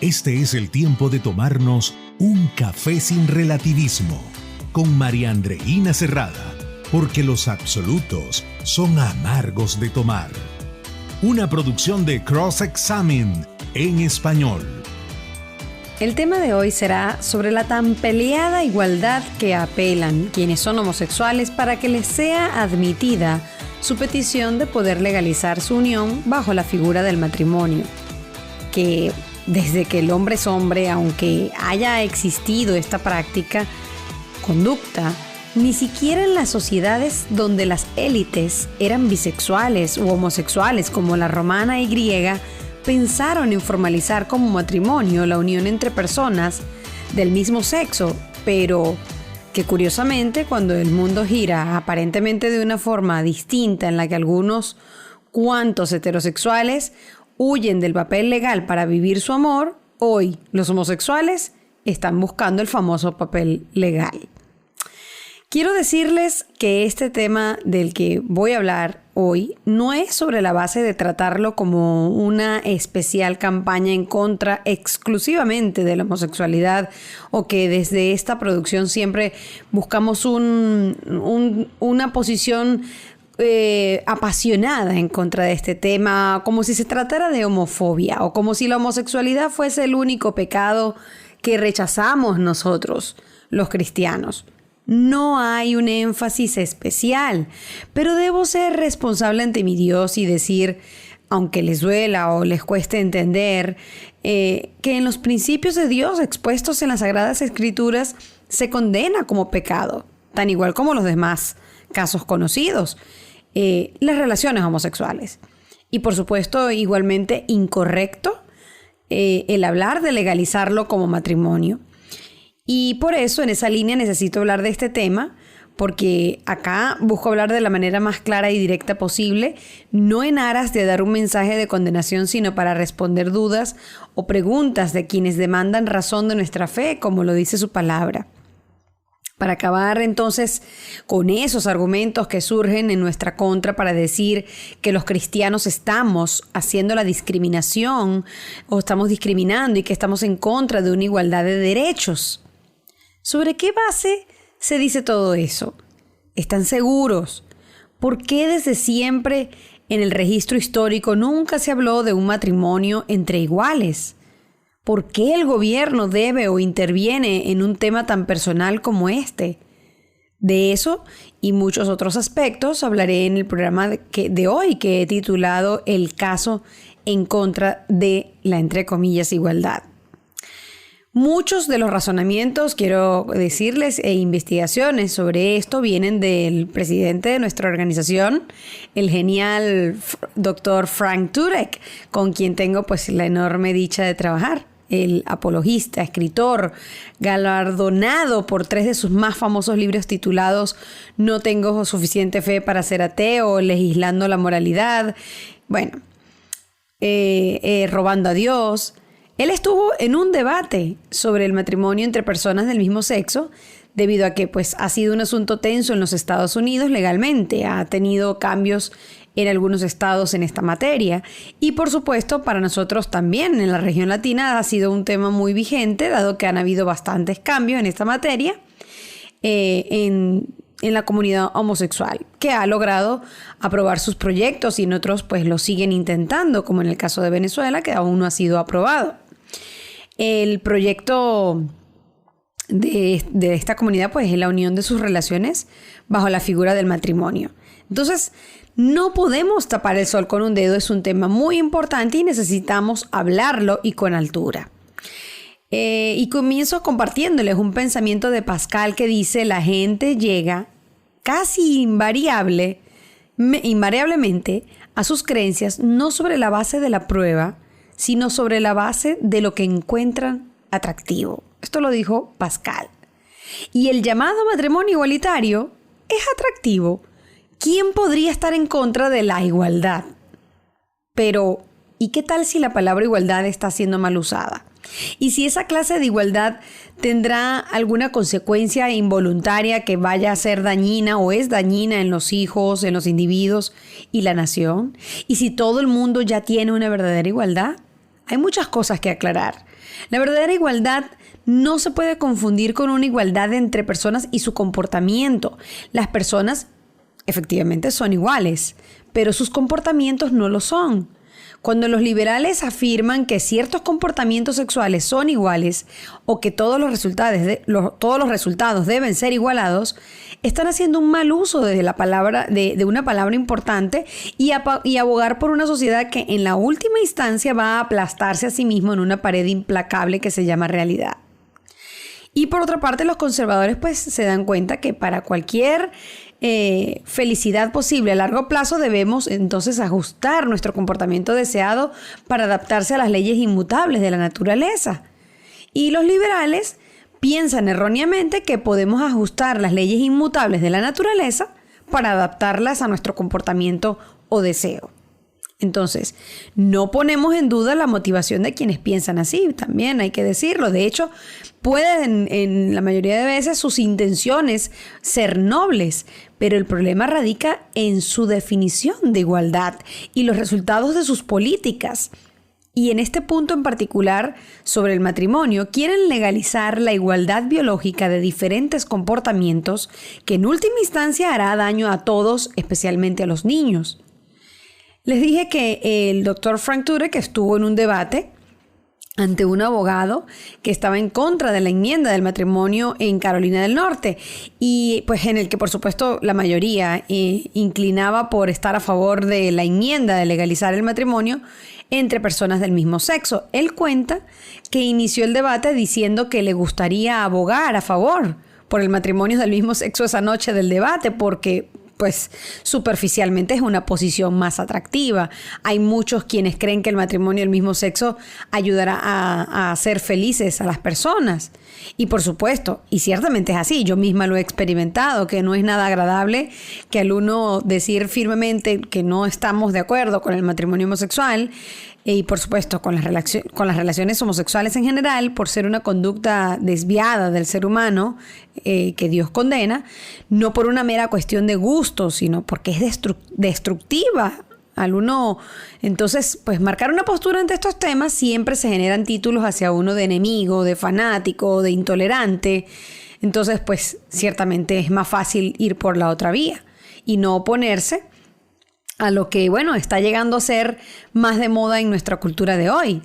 Este es el tiempo de tomarnos un café sin relativismo con María Andreina Cerrada, porque los absolutos son amargos de tomar. Una producción de Cross Examine en español. El tema de hoy será sobre la tan peleada igualdad que apelan quienes son homosexuales para que les sea admitida su petición de poder legalizar su unión bajo la figura del matrimonio, que desde que el hombre es hombre, aunque haya existido esta práctica, conducta, ni siquiera en las sociedades donde las élites eran bisexuales u homosexuales como la romana y griega, pensaron en formalizar como matrimonio la unión entre personas del mismo sexo, pero que curiosamente cuando el mundo gira aparentemente de una forma distinta en la que algunos cuantos heterosexuales huyen del papel legal para vivir su amor, hoy los homosexuales están buscando el famoso papel legal. Quiero decirles que este tema del que voy a hablar hoy no es sobre la base de tratarlo como una especial campaña en contra exclusivamente de la homosexualidad o que desde esta producción siempre buscamos una posición apasionada en contra de este tema, como si se tratara de homofobia o como si la homosexualidad fuese el único pecado que rechazamos nosotros, los cristianos. No hay un énfasis especial, pero debo ser responsable ante mi Dios y decir, aunque les duela o les cueste entender, que en los principios de Dios expuestos en las Sagradas Escrituras se condena como pecado, tan igual como los demás casos conocidos, las relaciones homosexuales. Y por supuesto, igualmente incorrecto el hablar de legalizarlo como matrimonio. Y por eso en esa línea necesito hablar de este tema, porque acá busco hablar de la manera más clara y directa posible, no en aras de dar un mensaje de condenación, sino para responder dudas o preguntas de quienes demandan razón de nuestra fe, como lo dice su palabra. Para acabar entonces con esos argumentos que surgen en nuestra contra para decir que los cristianos estamos haciendo la discriminación o estamos discriminando y que estamos en contra de una igualdad de derechos. ¿Sobre qué base se dice todo eso? ¿Están seguros? ¿Por qué desde siempre en el registro histórico nunca se habló de un matrimonio entre iguales? ¿Por qué el gobierno debe o interviene en un tema tan personal como este? De eso y muchos otros aspectos hablaré en el programa de hoy que he titulado El caso en contra de la, entre comillas, igualdad. Muchos de los razonamientos, quiero decirles, e investigaciones sobre esto vienen del presidente de nuestra organización, el genial Dr. Frank Turek, con quien tengo pues la enorme dicha de trabajar. El apologista, escritor, galardonado por 3 de sus más famosos libros titulados No tengo suficiente fe para ser ateo, Legislando la moralidad, Robando a Dios. Él estuvo en un debate sobre el matrimonio entre personas del mismo sexo, debido a que pues, ha sido un asunto tenso en los Estados Unidos legalmente. Ha tenido cambios en algunos estados en esta materia. Y por supuesto, para nosotros también en la región latina ha sido un tema muy vigente, dado que han habido bastantes cambios en esta materia en la comunidad homosexual, que ha logrado aprobar sus proyectos y en otros pues lo siguen intentando, como en el caso de Venezuela, que aún no ha sido aprobado. El proyecto de esta comunidad pues es la unión de sus relaciones bajo la figura del matrimonio. Entonces, no podemos tapar el sol con un dedo, es un tema muy importante y necesitamos hablarlo y con altura. Y comienzo compartiéndoles un pensamiento de Pascal que dice: la gente llega casi invariablemente a sus creencias no sobre la base de la prueba, sino sobre la base de lo que encuentran atractivo. Esto lo dijo Pascal. Y el llamado matrimonio igualitario es atractivo. ¿Quién podría estar en contra de la igualdad? Pero, ¿y qué tal si la palabra igualdad está siendo mal usada? Y si esa clase de igualdad tendrá alguna consecuencia involuntaria que vaya a ser dañina o es dañina en los hijos, en los individuos y la nación. Y si todo el mundo ya tiene una verdadera igualdad, hay muchas cosas que aclarar. La verdadera igualdad no se puede confundir con una igualdad entre personas y su comportamiento. Las personas efectivamente son iguales, pero sus comportamientos no lo son. Cuando los liberales afirman que ciertos comportamientos sexuales son iguales o que todos los resultados deben ser igualados, están haciendo un mal uso de una palabra importante y abogar por una sociedad que en la última instancia va a aplastarse a sí mismo en una pared implacable que se llama realidad. Y por otra parte, los conservadores pues se dan cuenta que para cualquier felicidad posible a largo plazo debemos entonces ajustar nuestro comportamiento deseado para adaptarse a las leyes inmutables de la naturaleza. Y los liberales piensan erróneamente que podemos ajustar las leyes inmutables de la naturaleza para adaptarlas a nuestro comportamiento o deseo. Entonces, no ponemos en duda la motivación de quienes piensan así, también hay que decirlo. De hecho, pueden en la mayoría de veces sus intenciones ser nobles, pero el problema radica en su definición de igualdad y los resultados de sus políticas. Y en este punto en particular, sobre el matrimonio, quieren legalizar la igualdad biológica de diferentes comportamientos que en última instancia hará daño a todos, especialmente a los niños. Les dije que el doctor Frank Turek estuvo en un debate ante un abogado que estaba en contra de la enmienda del matrimonio en Carolina del Norte y pues en el que por supuesto la mayoría inclinaba por estar a favor de la enmienda de legalizar el matrimonio entre personas del mismo sexo. Él cuenta que inició el debate diciendo que le gustaría abogar a favor por el matrimonio del mismo sexo esa noche del debate porque pues superficialmente es una posición más atractiva. Hay muchos quienes creen que el matrimonio del mismo sexo ayudará a hacer felices a las personas. Y por supuesto, y ciertamente es así, yo misma lo he experimentado, que no es nada agradable que al uno decir firmemente que no estamos de acuerdo con el matrimonio homosexual y por supuesto con las relaciones homosexuales en general, por ser una conducta desviada del ser humano que Dios condena, no por una mera cuestión de gusto, sino porque es destructiva al uno. Entonces, pues marcar una postura ante estos temas siempre se generan títulos hacia uno de enemigo, de fanático, de intolerante. Entonces, pues ciertamente es más fácil ir por la otra vía y no oponerse a lo que, bueno, está llegando a ser más de moda en nuestra cultura de hoy.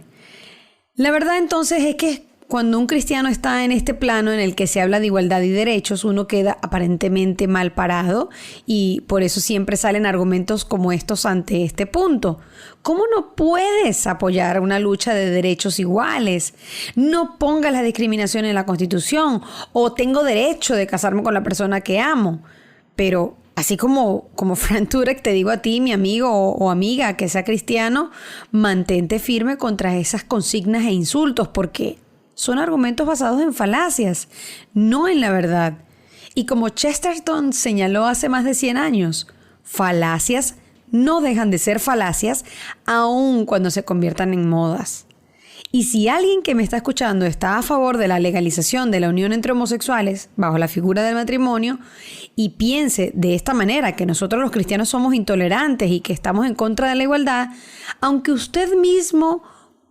La verdad entonces es que cuando un cristiano está en este plano en el que se habla de igualdad y derechos, uno queda aparentemente mal parado y por eso siempre salen argumentos como estos ante este punto. ¿Cómo no puedes apoyar una lucha de derechos iguales? No pongas la discriminación en la Constitución o tengo derecho de casarme con la persona que amo. Pero así como Frank Turek, te digo a ti, mi amigo o amiga que sea cristiano, mantente firme contra esas consignas e insultos porque son argumentos basados en falacias, no en la verdad. Y como Chesterton señaló hace más de 100 años, falacias no dejan de ser falacias aun cuando se conviertan en modas. Y si alguien que me está escuchando está a favor de la legalización de la unión entre homosexuales bajo la figura del matrimonio y piense de esta manera que nosotros los cristianos somos intolerantes y que estamos en contra de la igualdad, aunque usted mismo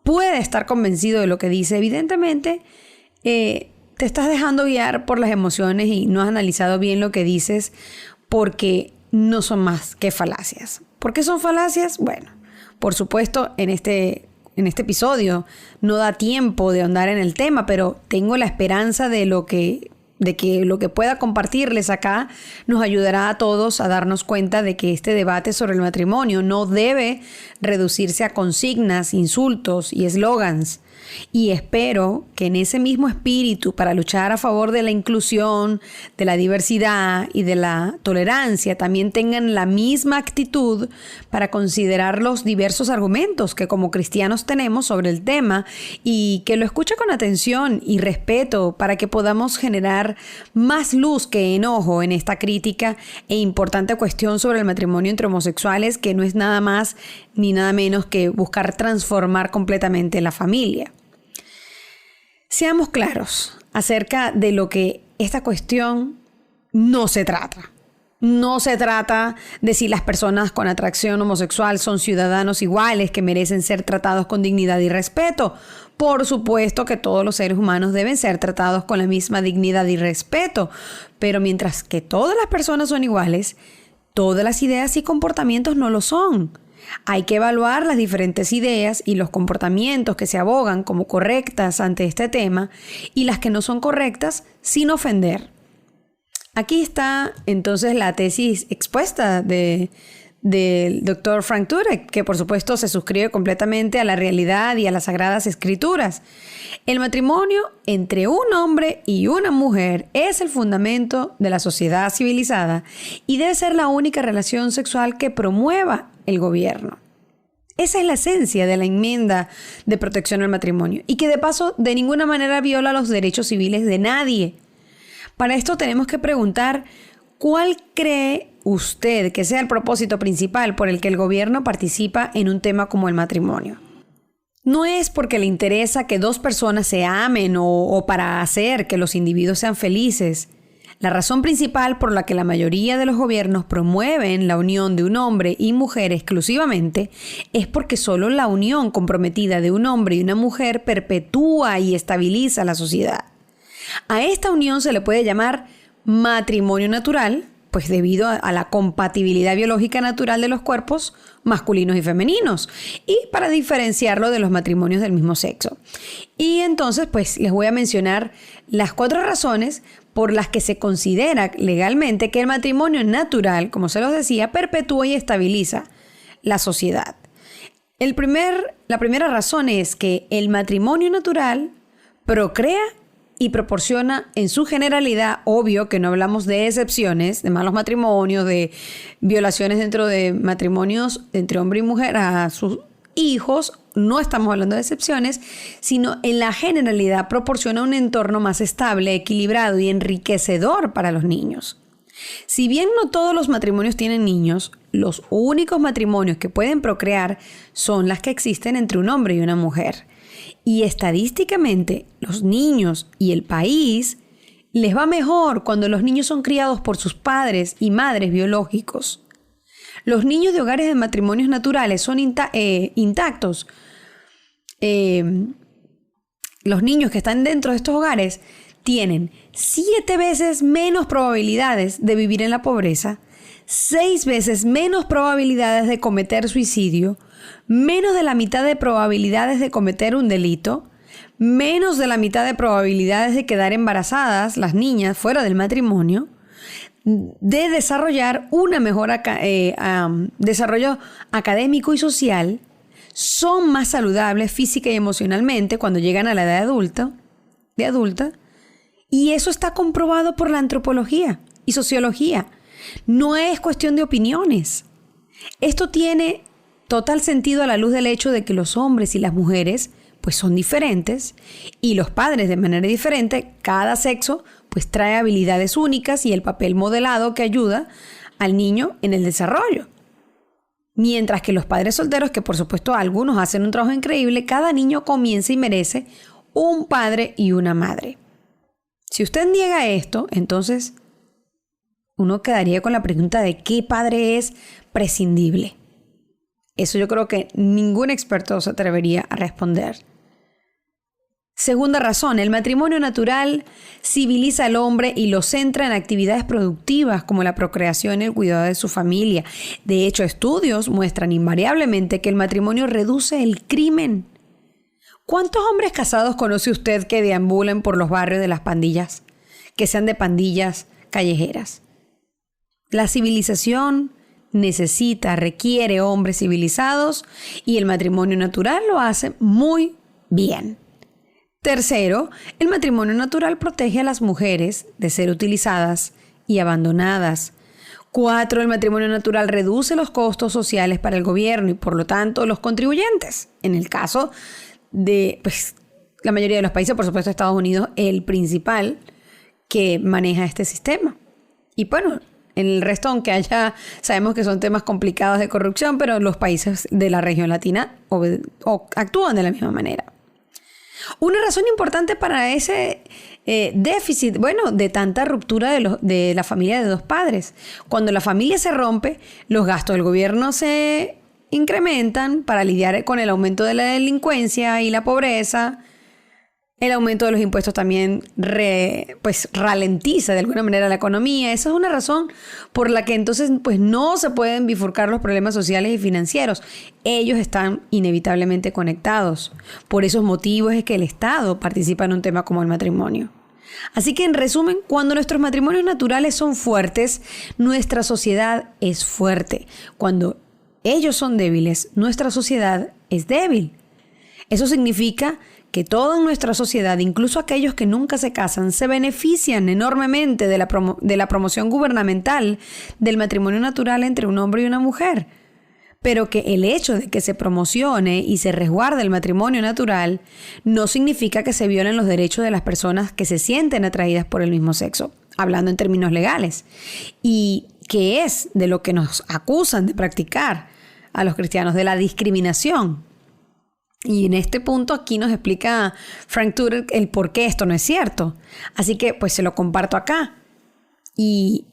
puede estar convencido de lo que dice, evidentemente te estás dejando guiar por las emociones y no has analizado bien lo que dices porque no son más que falacias. ¿Por qué son falacias? Bueno, por supuesto en este episodio no da tiempo de ahondar en el tema, pero tengo la esperanza de que lo que pueda compartirles acá nos ayudará a todos a darnos cuenta de que este debate sobre el matrimonio no debe reducirse a consignas, insultos y eslogans. Y espero que en ese mismo espíritu para luchar a favor de la inclusión, de la diversidad y de la tolerancia también tengan la misma actitud para considerar los diversos argumentos que como cristianos tenemos sobre el tema y que lo escuche con atención y respeto para que podamos generar más luz que enojo en esta crítica e importante cuestión sobre el matrimonio entre homosexuales que no es nada más ni nada menos que buscar transformar completamente la familia. Seamos claros acerca de lo que esta cuestión no se trata. No se trata de si las personas con atracción homosexual son ciudadanos iguales que merecen ser tratados con dignidad y respeto. Por supuesto que todos los seres humanos deben ser tratados con la misma dignidad y respeto, pero mientras que todas las personas son iguales, todas las ideas y comportamientos no lo son. Hay que evaluar las diferentes ideas y los comportamientos que se abogan como correctas ante este tema y las que no son correctas sin ofender. Aquí está entonces la tesis expuesta del Dr. Frank Turek, que por supuesto se suscribe completamente a la realidad y a las Sagradas Escrituras. El matrimonio entre un hombre y una mujer es el fundamento de la sociedad civilizada y debe ser la única relación sexual que promueva el gobierno. Esa es la esencia de la enmienda de protección al matrimonio y que de paso de ninguna manera viola los derechos civiles de nadie. Para esto tenemos que preguntar, ¿cuál cree usted que sea el propósito principal por el que el gobierno participa en un tema como el matrimonio? No es porque le interesa que dos personas se amen o para hacer que los individuos sean felices. La razón principal por la que la mayoría de los gobiernos promueven la unión de un hombre y mujer exclusivamente es porque solo la unión comprometida de un hombre y una mujer perpetúa y estabiliza la sociedad. A esta unión se le puede llamar matrimonio natural, pues debido a la compatibilidad biológica natural de los cuerpos masculinos y femeninos, y para diferenciarlo de los matrimonios del mismo sexo. Y entonces, pues les voy a mencionar las 4 razones por las que se considera legalmente que el matrimonio natural, como se los decía, perpetúa y estabiliza la sociedad. La primera razón es que el matrimonio natural procrea y proporciona en su generalidad, obvio que no hablamos de excepciones, de malos matrimonios, de violaciones dentro de matrimonios entre hombre y mujer a sus hijos, no estamos hablando de excepciones, sino en la generalidad proporciona un entorno más estable, equilibrado y enriquecedor para los niños. Si bien no todos los matrimonios tienen niños, los únicos matrimonios que pueden procrear son las que existen entre un hombre y una mujer. Y estadísticamente, los niños y el país les va mejor cuando los niños son criados por sus padres y madres biológicos. Los niños de hogares de matrimonios naturales son intactos. Los niños que están dentro de estos hogares tienen 7 veces menos probabilidades de vivir en la pobreza, 6 veces menos probabilidades de cometer suicidio, menos de la mitad de probabilidades de cometer un delito, menos de la mitad de probabilidades de quedar embarazadas las niñas fuera del matrimonio, de desarrollar una mejor desarrollo académico y social, son más saludables física y emocionalmente cuando llegan a la edad adulta, y eso está comprobado por la antropología y sociología. No es cuestión de opiniones. Esto tiene total sentido a la luz del hecho de que los hombres y las mujeres pues son diferentes y los padres de manera diferente. Cada sexo pues trae habilidades únicas y el papel modelado que ayuda al niño en el desarrollo. Mientras que los padres solteros, que por supuesto algunos hacen un trabajo increíble, cada niño comienza y merece un padre y una madre. Si usted niega esto, entonces uno quedaría con la pregunta de ¿qué padre es prescindible? Eso yo creo que ningún experto se atrevería a responder. Segunda razón, el matrimonio natural civiliza al hombre y lo centra en actividades productivas como la procreación y el cuidado de su familia. De hecho, estudios muestran invariablemente que el matrimonio reduce el crimen. ¿Cuántos hombres casados conoce usted que deambulen por los barrios de las pandillas, que sean de pandillas callejeras? La civilización requiere hombres civilizados y el matrimonio natural lo hace muy bien. Tercero, el matrimonio natural protege a las mujeres de ser utilizadas y abandonadas. 4, el matrimonio natural reduce los costos sociales para el gobierno y por lo tanto los contribuyentes. En el caso de la mayoría de los países, por supuesto Estados Unidos, el principal que maneja este sistema. Y bueno, en el resto, aunque sabemos que son temas complicados de corrupción, pero los países de la región latina actúan de la misma manera. Una razón importante para ese déficit, de tanta ruptura de la familia de dos padres. Cuando la familia se rompe, los gastos del gobierno se incrementan para lidiar con el aumento de la delincuencia y la pobreza. El aumento de los impuestos también ralentiza de alguna manera la economía. Esa es una razón por la que entonces no se pueden bifurcar los problemas sociales y financieros. Ellos están inevitablemente conectados. Por esos motivos es que el Estado participa en un tema como el matrimonio. Así que en resumen, cuando nuestros matrimonios naturales son fuertes, nuestra sociedad es fuerte. Cuando ellos son débiles, nuestra sociedad es débil. Eso significa que toda nuestra sociedad, incluso aquellos que nunca se casan, se benefician enormemente de la promoción gubernamental del matrimonio natural entre un hombre y una mujer. Pero que el hecho de que se promocione y se resguarde el matrimonio natural no significa que se violen los derechos de las personas que se sienten atraídas por el mismo sexo, hablando en términos legales. Y que es de lo que nos acusan de practicar a los cristianos, de la discriminación. Y en este punto aquí nos explica Frank Tudor el por qué esto no es cierto. Así que se lo comparto acá. Y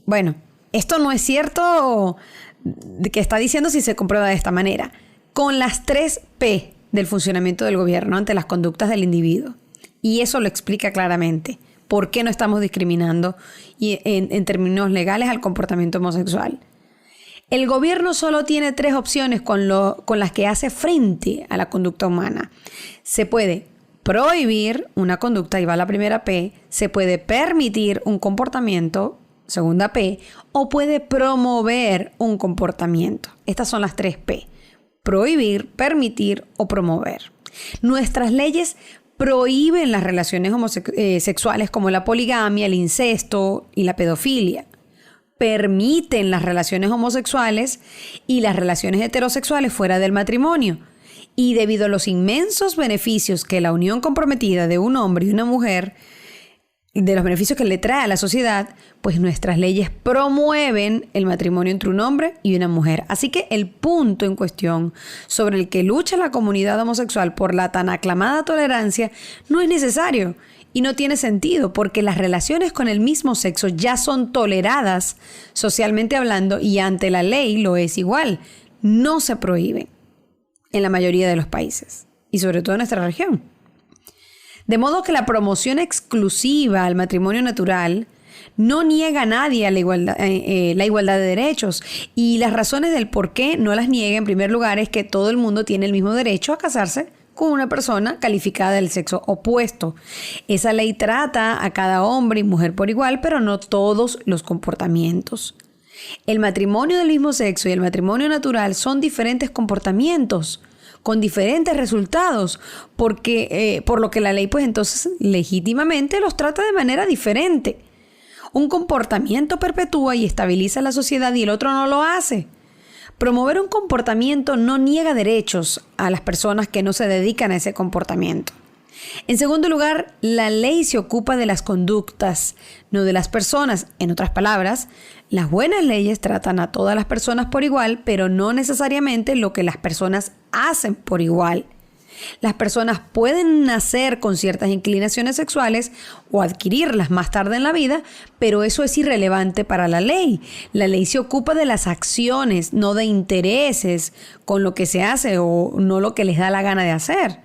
esto no es cierto de que está diciendo si se comprueba de esta manera. Con las 3 P del funcionamiento del gobierno ante las conductas del individuo. Y eso lo explica claramente. ¿Por qué no estamos discriminando en términos legales al comportamiento homosexual? El gobierno solo tiene 3 opciones con las que hace frente a la conducta humana. Se puede prohibir una conducta, y va la primera P. Se puede permitir un comportamiento, segunda P. O puede promover un comportamiento. Estas son las 3 P. Prohibir, permitir o promover. Nuestras leyes prohíben las relaciones sexuales como la poligamia, el incesto y la pedofilia. Permiten las relaciones homosexuales y las relaciones heterosexuales fuera del matrimonio. Y debido a los inmensos beneficios que la unión comprometida de un hombre y una mujer, de los beneficios que le trae a la sociedad, nuestras leyes promueven el matrimonio entre un hombre y una mujer. Así que el punto en cuestión sobre el que lucha la comunidad homosexual por la tan aclamada tolerancia no es necesario. Y no tiene sentido porque las relaciones con el mismo sexo ya son toleradas socialmente hablando y ante la ley lo es igual. No se prohíbe en la mayoría de los países y sobre todo en nuestra región. De modo que la promoción exclusiva al matrimonio natural no niega a nadie la igualdad de derechos. Y las razones del por qué no las niega en primer lugar es que todo el mundo tiene el mismo derecho a casarse con una persona calificada del sexo opuesto. Esa ley trata a cada hombre y mujer por igual, pero no todos los comportamientos. El matrimonio del mismo sexo y el matrimonio natural son diferentes comportamientos, con diferentes resultados, por lo que la ley entonces legítimamente los trata de manera diferente. Un comportamiento perpetúa y estabiliza la sociedad y el otro no lo hace. Promover un comportamiento no niega derechos a las personas que no se dedican a ese comportamiento. En segundo lugar, la ley se ocupa de las conductas, no de las personas. En otras palabras, las buenas leyes tratan a todas las personas por igual, pero no necesariamente lo que las personas hacen por igual. Las personas pueden nacer con ciertas inclinaciones sexuales o adquirirlas más tarde en la vida, pero eso es irrelevante para la ley. La ley se ocupa de las acciones, no de intereses con lo que se hace o no lo que les da la gana de hacer.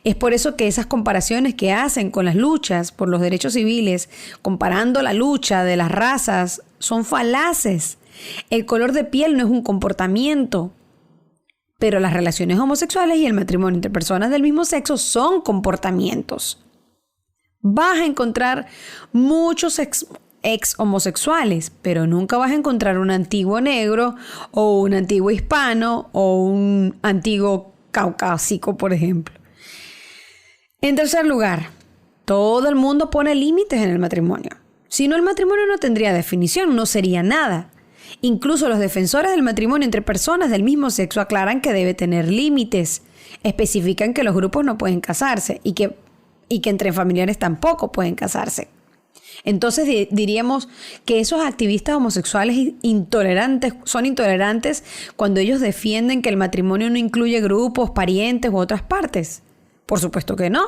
Es por eso que esas comparaciones que hacen con las luchas por los derechos civiles, comparando la lucha de las razas, son falaces. El color de piel no es un comportamiento. Pero las relaciones homosexuales y el matrimonio entre personas del mismo sexo son comportamientos. Vas a encontrar muchos ex homosexuales, pero nunca vas a encontrar un antiguo negro o un antiguo hispano o un antiguo caucásico, por ejemplo. En tercer lugar, todo el mundo pone límites en el matrimonio. Si no, el matrimonio no tendría definición, no sería nada. Incluso los defensores del matrimonio entre personas del mismo sexo aclaran que debe tener límites. Especifican que los grupos no pueden casarse y que entre familiares tampoco pueden casarse. Entonces diríamos que esos activistas homosexuales son intolerantes cuando ellos defienden que el matrimonio no incluye grupos, parientes u otras partes. Por supuesto que no.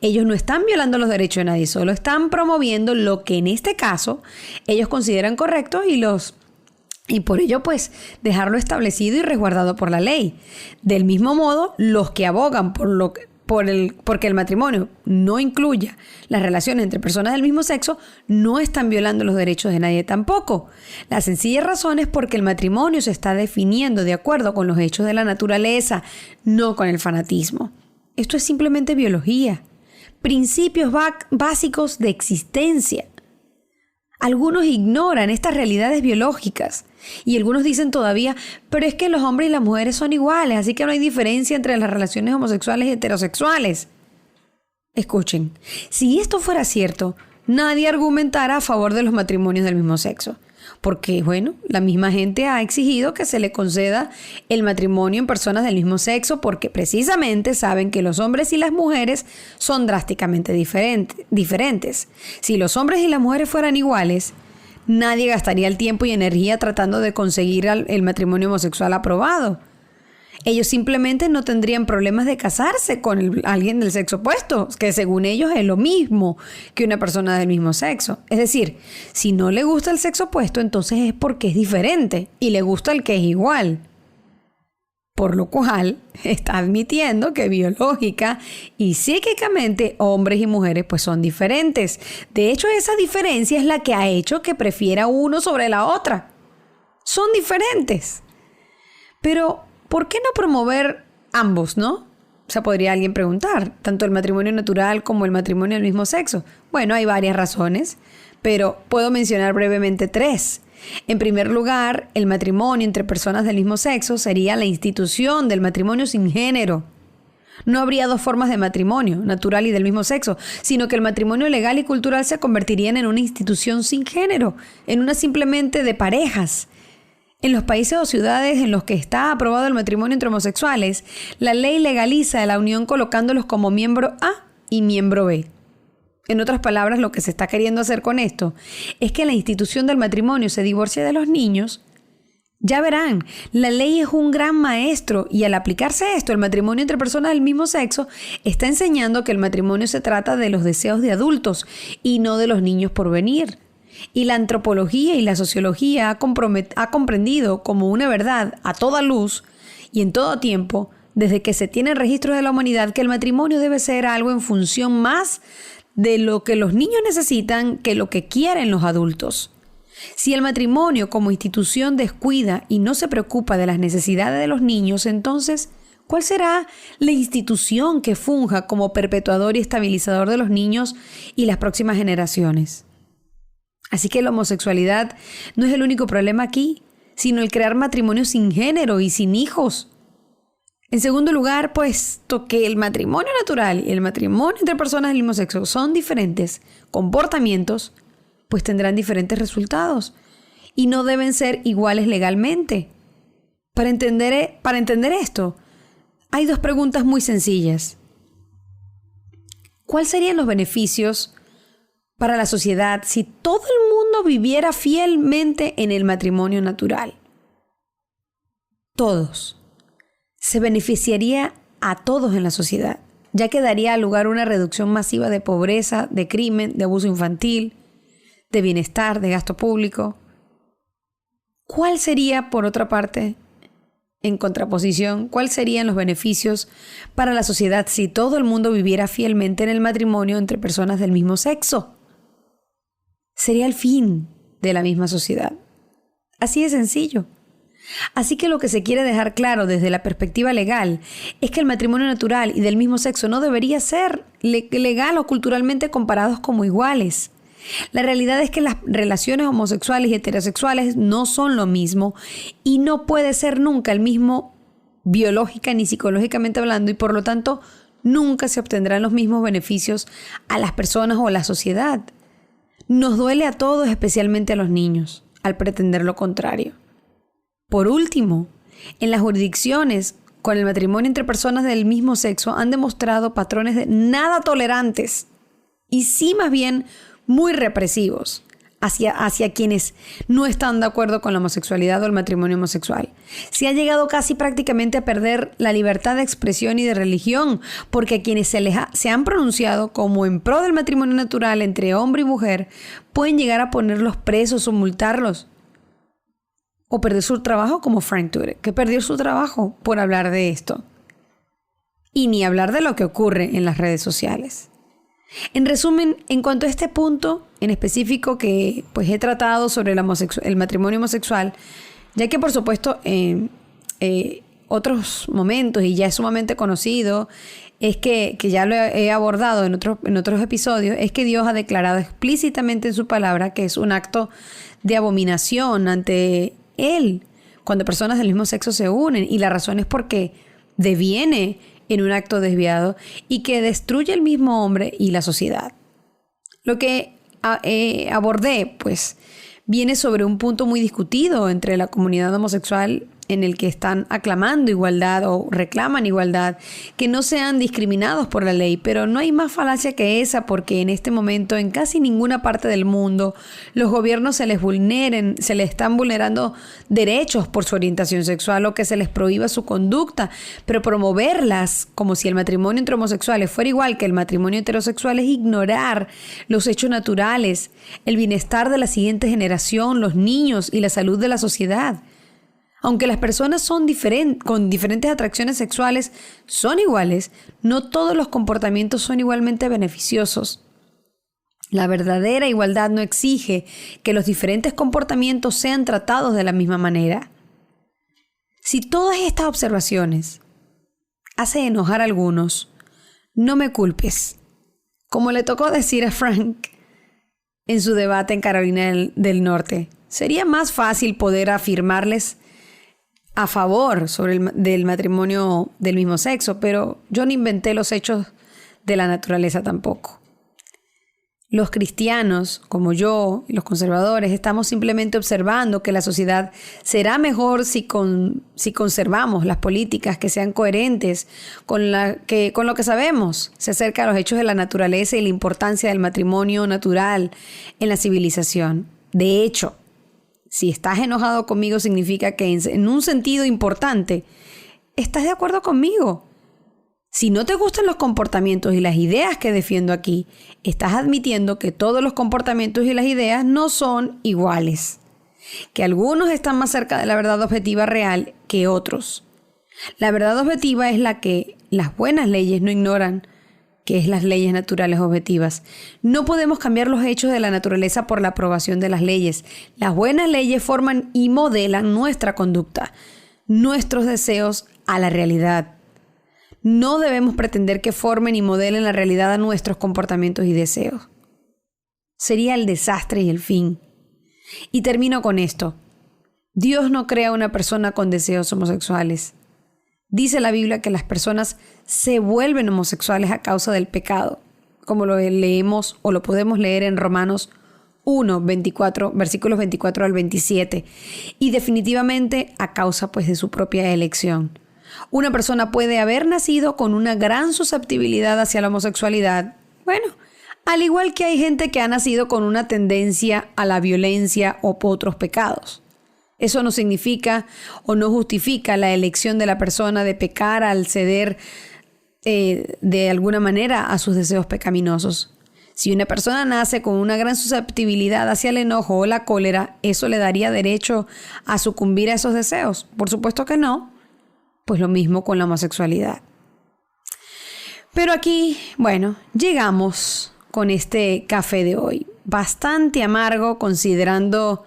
Ellos no están violando los derechos de nadie, solo están promoviendo lo que en este caso ellos consideran correcto y por ello pues dejarlo establecido y resguardado por la ley. Del mismo modo, los que abogan porque el matrimonio no incluya las relaciones entre personas del mismo sexo no están violando los derechos de nadie tampoco. La sencilla razón es porque el matrimonio se está definiendo de acuerdo con los hechos de la naturaleza, no con el fanatismo. Esto es simplemente biología, principios básicos de existencia. Algunos ignoran estas realidades biológicas y algunos dicen todavía, pero es que los hombres y las mujeres son iguales, así que no hay diferencia entre las relaciones homosexuales y heterosexuales. Escuchen, si esto fuera cierto, nadie argumentara a favor de los matrimonios del mismo sexo. Porque, bueno, la misma gente ha exigido que se le conceda el matrimonio en personas del mismo sexo porque precisamente saben que los hombres y las mujeres son drásticamente diferentes. Si los hombres y las mujeres fueran iguales, nadie gastaría el tiempo y energía tratando de conseguir el matrimonio homosexual aprobado. Ellos simplemente no tendrían problemas de casarse con alguien del sexo opuesto, que según ellos es lo mismo que una persona del mismo sexo. Es decir, si no le gusta el sexo opuesto, entonces es porque es diferente y le gusta el que es igual. Por lo cual está admitiendo que biológica y psíquicamente hombres y mujeres pues son diferentes. De hecho, esa diferencia es la que ha hecho que prefiera uno sobre la otra. Son diferentes. Pero ¿por qué no promover ambos, no? O sea, podría alguien preguntar, tanto el matrimonio natural como el matrimonio del mismo sexo. Bueno, hay varias razones, pero puedo mencionar brevemente 3. En primer lugar, el matrimonio entre personas del mismo sexo sería la institución del matrimonio sin género. No habría 2 formas de matrimonio, natural y del mismo sexo, sino que el matrimonio legal y cultural se convertirían en una institución sin género, en una simplemente de parejas. En los países o ciudades en los que está aprobado el matrimonio entre homosexuales, la ley legaliza la unión colocándolos como miembro A y miembro B. En otras palabras, lo que se está queriendo hacer con esto es que la institución del matrimonio se divorcie de los niños. Ya verán, la ley es un gran maestro y al aplicarse esto, el matrimonio entre personas del mismo sexo está enseñando que el matrimonio se trata de los deseos de adultos y no de los niños por venir. Y la antropología y la sociología ha comprendido como una verdad a toda luz y en todo tiempo, desde que se tienen registros de la humanidad, que el matrimonio debe ser algo en función más de lo que los niños necesitan que lo que quieren los adultos. Si el matrimonio como institución descuida y no se preocupa de las necesidades de los niños, entonces, ¿cuál será la institución que funja como perpetuador y estabilizador de los niños y las próximas generaciones? Así que la homosexualidad no es el único problema aquí, sino el crear matrimonios sin género y sin hijos. En segundo lugar, puesto que el matrimonio natural y el matrimonio entre personas del mismo sexo son diferentes comportamientos, pues tendrán diferentes resultados y no deben ser iguales legalmente. Para entender esto, hay 2 preguntas muy sencillas. ¿Cuáles serían los beneficios para la sociedad si todo el mundo viviera fielmente en el matrimonio natural? Todos. Se beneficiaría a todos en la sociedad, ya que daría lugar a una reducción masiva de pobreza, de crimen, de abuso infantil, de bienestar, de gasto público. ¿Cuál sería, por otra parte, en contraposición, cuáles serían los beneficios para la sociedad si todo el mundo viviera fielmente en el matrimonio entre personas del mismo sexo? Sería el fin de la misma sociedad. Así de sencillo. Así que lo que se quiere dejar claro desde la perspectiva legal es que el matrimonio natural y del mismo sexo no debería ser legal o culturalmente comparados como iguales. La realidad es que las relaciones homosexuales y heterosexuales no son lo mismo y no puede ser nunca el mismo biológica ni psicológicamente hablando y por lo tanto nunca se obtendrán los mismos beneficios a las personas o a la sociedad. Nos duele a todos, especialmente a los niños, al pretender lo contrario. Por último, en las jurisdicciones con el matrimonio entre personas del mismo sexo han demostrado patrones de nada tolerantes y sí más bien muy represivos hacia quienes no están de acuerdo con la homosexualidad o el matrimonio homosexual. Se ha llegado casi prácticamente a perder la libertad de expresión y de religión, porque a quienes se han pronunciado como en pro del matrimonio natural entre hombre y mujer pueden llegar a ponerlos presos o multarlos, o perder su trabajo, como Frank Turek, que perdió su trabajo por hablar de esto. Y ni hablar de lo que ocurre en las redes sociales. En resumen, en cuanto a este punto en específico que pues he tratado sobre el matrimonio homosexual, ya que por supuesto en otros momentos, y ya es sumamente conocido, es que ya lo he abordado en otros episodios, es que Dios ha declarado explícitamente en su palabra que es un acto de abominación ante Él cuando personas del mismo sexo se unen, y la razón es porque deviene en un acto desviado y que destruye el mismo hombre y la sociedad. Lo que abordé, pues, viene sobre un punto muy discutido entre la comunidad homosexual, en el que están aclamando igualdad o reclaman igualdad, que no sean discriminados por la ley, pero no hay más falacia que esa, porque en este momento en casi ninguna parte del mundo los gobiernos se les están vulnerando derechos por su orientación sexual o que se les prohíba su conducta, pero promoverlas como si el matrimonio entre homosexuales fuera igual que el matrimonio heterosexual es ignorar los hechos naturales, el bienestar de la siguiente generación, los niños y la salud de la sociedad. Aunque las personas son con diferentes atracciones sexuales son iguales, no todos los comportamientos son igualmente beneficiosos. La verdadera igualdad no exige que los diferentes comportamientos sean tratados de la misma manera. Si todas estas observaciones hacen enojar a algunos, no me culpes. Como le tocó decir a Frank en su debate en Carolina del Norte, sería más fácil poder afirmarles a favor del matrimonio del mismo sexo, pero yo no inventé los hechos de la naturaleza tampoco. Los cristianos, como yo, y los conservadores, estamos simplemente observando que la sociedad será mejor si conservamos las políticas que sean coherentes con lo que sabemos acerca de los hechos de la naturaleza y la importancia del matrimonio natural en la civilización. De hecho, si estás enojado conmigo, significa que en un sentido importante estás de acuerdo conmigo. Si no te gustan los comportamientos y las ideas que defiendo aquí, estás admitiendo que todos los comportamientos y las ideas no son iguales, que algunos están más cerca de la verdad objetiva real que otros. La verdad objetiva es la que las buenas leyes no ignoran, que es las leyes naturales objetivas. No podemos cambiar los hechos de la naturaleza por la aprobación de las leyes. Las buenas leyes forman y modelan nuestra conducta, nuestros deseos a la realidad. No debemos pretender que formen y modelen la realidad a nuestros comportamientos y deseos. Sería el desastre y el fin. Y termino con esto. Dios no crea una persona con deseos homosexuales. Dice la Biblia que las personas se vuelven homosexuales a causa del pecado, como lo leemos o lo podemos leer en Romanos 1, 24, versículos 24 al 27, y definitivamente a causa pues de su propia elección. Una persona puede haber nacido con una gran susceptibilidad hacia la homosexualidad, bueno, al igual que hay gente que ha nacido con una tendencia a la violencia o otros pecados. Eso no significa o no justifica la elección de la persona de pecar al ceder de alguna manera a sus deseos pecaminosos. Si una persona nace con una gran susceptibilidad hacia el enojo o la cólera, ¿eso le daría derecho a sucumbir a esos deseos? Por supuesto que no. Pues lo mismo con la homosexualidad. Pero aquí, bueno, llegamos con este café de hoy. Bastante amargo considerando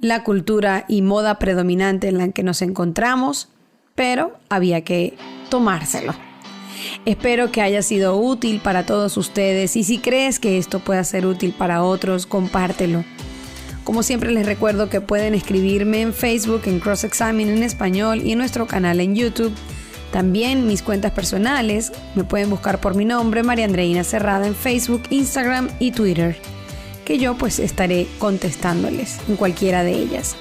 la cultura y moda predominante en la que nos encontramos, pero había que tomárselo. Espero que haya sido útil para todos ustedes y si crees que esto pueda ser útil para otros, compártelo. Como siempre les recuerdo que pueden escribirme en Facebook en Cross Examine en español y en nuestro canal en YouTube. También mis cuentas personales me pueden buscar por mi nombre, María Andreina Cerrada, en Facebook, Instagram y Twitter, que yo pues estaré contestándoles en cualquiera de ellas.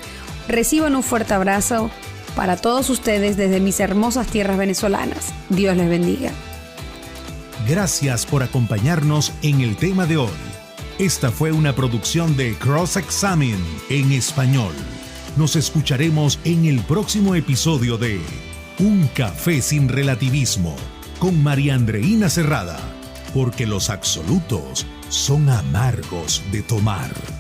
Reciban un fuerte abrazo para todos ustedes desde mis hermosas tierras venezolanas. Dios les bendiga. Gracias por acompañarnos en el tema de hoy. Esta fue una producción de Cross Examine en español. Nos escucharemos en el próximo episodio de Un Café sin Relativismo con María Andreina Cerrada, porque los absolutos son amargos de tomar.